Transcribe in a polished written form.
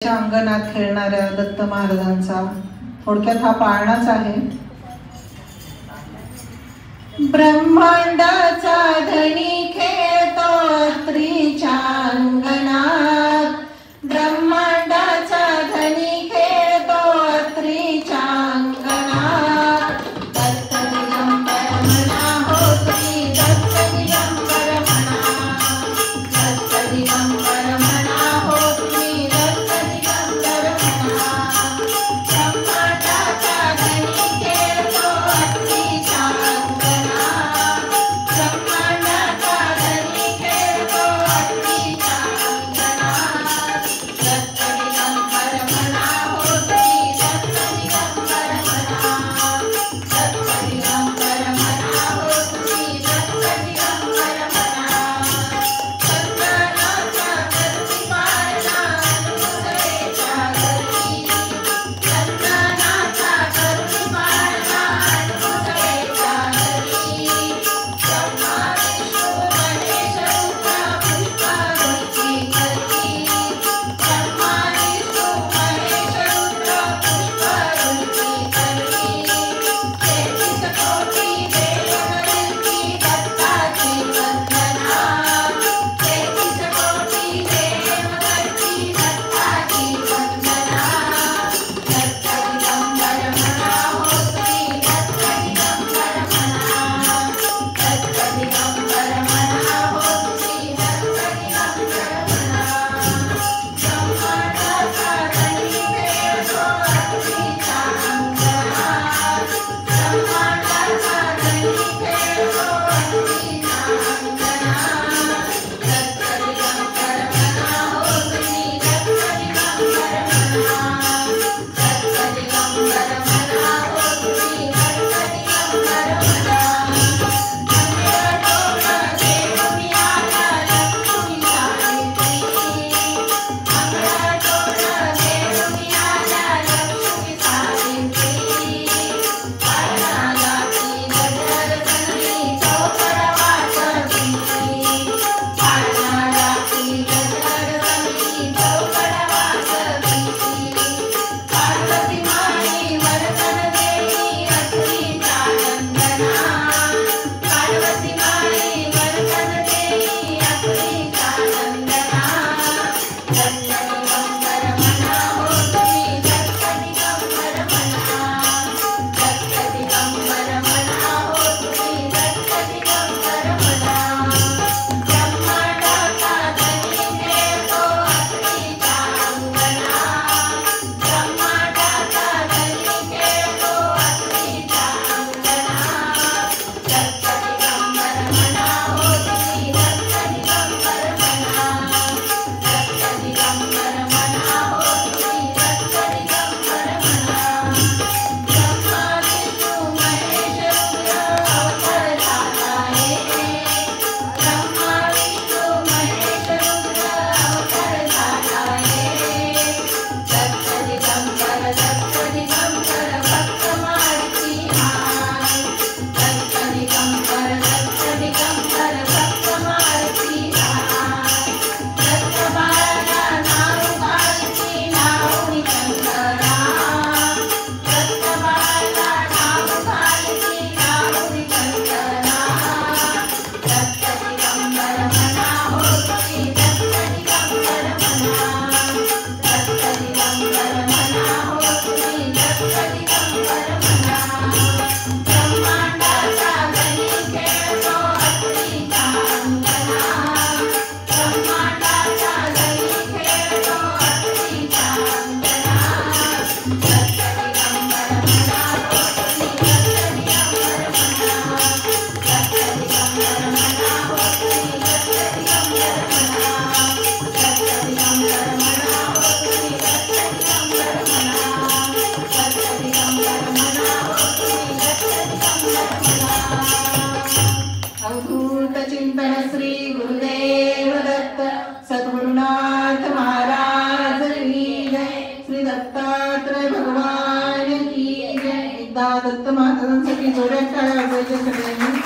अंगणात खेळणाऱ्या दत्त महाराजांचा थोडक्यात हा पाळणाच आहे. ब्रह्मांडाचा धनी खेळतो स्त्रीच्या अंगणात, ब्रह्मांडाचा धनी खेळतो स्त्रीच्या अंगणात. दत्त दिगंबर म्हणा हो श्री दत्त दिगंबर म्हणा, दत्त दिगंबर म्हणा हो श्री दत्त दिगंबर म्हणा. ब्रह्मांडाचा धनी खेळतो स्त्रीच्या अंगणात, ब्रह्मांडाचा धनी खेळतो स्त्रीच्या अंगणात. दत्त दिगंबर म्हणा हो श्री दत्त दिगंबर म्हणा, दत्त दिगंबर म्हणा हो श्री दत्त दिगंबर म्हणा. संतानाच्या घरी पाळणा दुसरेच्या घरी, संतानाच्या घरी पाळणा दुसरेच्या घरी. ब्रह्मा विष्णू महेश रुद्र पुष्पावृत्ती करी, ब्रह्मा विष्णू महेश रुद्र पुष्पावृत्ती करी. 33 कोटी देवमूर्ती दत्ताची वंदना, 33 कोटी देवमूर्ती दत्ताची वंदना. दत्त दिगंबर म्हणा हो श्री दत्त दिगंबर म्हणा, दत्त दिगंबर म्हणा हो श्री दत्त दिगंबर म्हणा. ब्रह्मांडाचा धनी खेळतो स्त्रीच्या अंगणात, ब्रह्मांडाचा धनी खेळतो स्त्रीच्या अंगणात. दत्त दिगंबर म्हणा हो श्री दत्त दिगंबर म्हणा, दत्त दिगंबर म्हणा हो श्री दत्त दिगंबर म्हणा. अंगणात देव मिळाला लक्ष्मी सावित्री, अंगणात देव मिळाला लक्ष्मी सावित्री. पाळणाला ती गजर धरली चौकड वाजविली, पाळणाला ती गजर धरली चौकड वाजविली. पार्वती माई वर्तन देई स्त्रीच्या वंदना, पार्वती माई वर्तन देई स्त्रीच्या वंदना. दत्त दिगंबर म्हणा हो श्री दत्त दिगंबर म्हणा, दत्त दिगंबर म्हणा हो श्री दत्त दिगंबर म्हणा. ब्रह्मांडाचा धनी खेळतो स्त्रीच्या अंगणात, ब्रह्मांडाचा धनी खेळतो स्त्रीच्या अंगणात. दत्त दिगंबर म्हणा हो श्री दत्त दिगंबर म्हणा, दत्त दिगंबर म्हणा हो श्री दत्त दिगंबर म्हणा. ब्रह्मा विष्णू महेश रुद्र अवतार झाला आहे, ब्रह्मा विष्णू महेश रुद्र अवतार झाला आहे. दत्त दिगंबर भक्त मारुती हाय, दत्त दिगंबर भक्त मारुती हाय. दत्त बाळाला नाव घालती नावनी शंकरा, दत्त बाळाला नाव घालती नावनी शंकरा. दत्त दिगंबर म्हणा हो श्री दत्त दिगंबर म्हणा, दत्त दिगंबर म्हणा हो श्री दत्त दिगंबर म्हणा. ब्रह्मांडाचा धनी खेळतो स्त्रीच्या अंगणात, ब्रह्मांडाचा धनी खेळतो स्त्रीच्या अंगणात. दत्त दिगंबर म्हणा हो श्री दत्त दिगंबर म्हणा, दत्त दिगंबर म्हणा हो श्री दत्त दिगंबर म्हणा, दत्त दिगंबर म्हणा हो श्री दत्त दिगंबर म्हणा, दत्त दिगंबर म्हणा हो श्री दत्त दिगंबर म्हणा. अवधूत चिंतन श्री गुरुदेव दत्त सद्गुरुनाथ महाराज की जय, श्री दत्तात्रय भगवान की जय. एकदा दत्त महाराजांसाठी जोड्या टाळ्या वाजवायच्या सगळ्यांनी.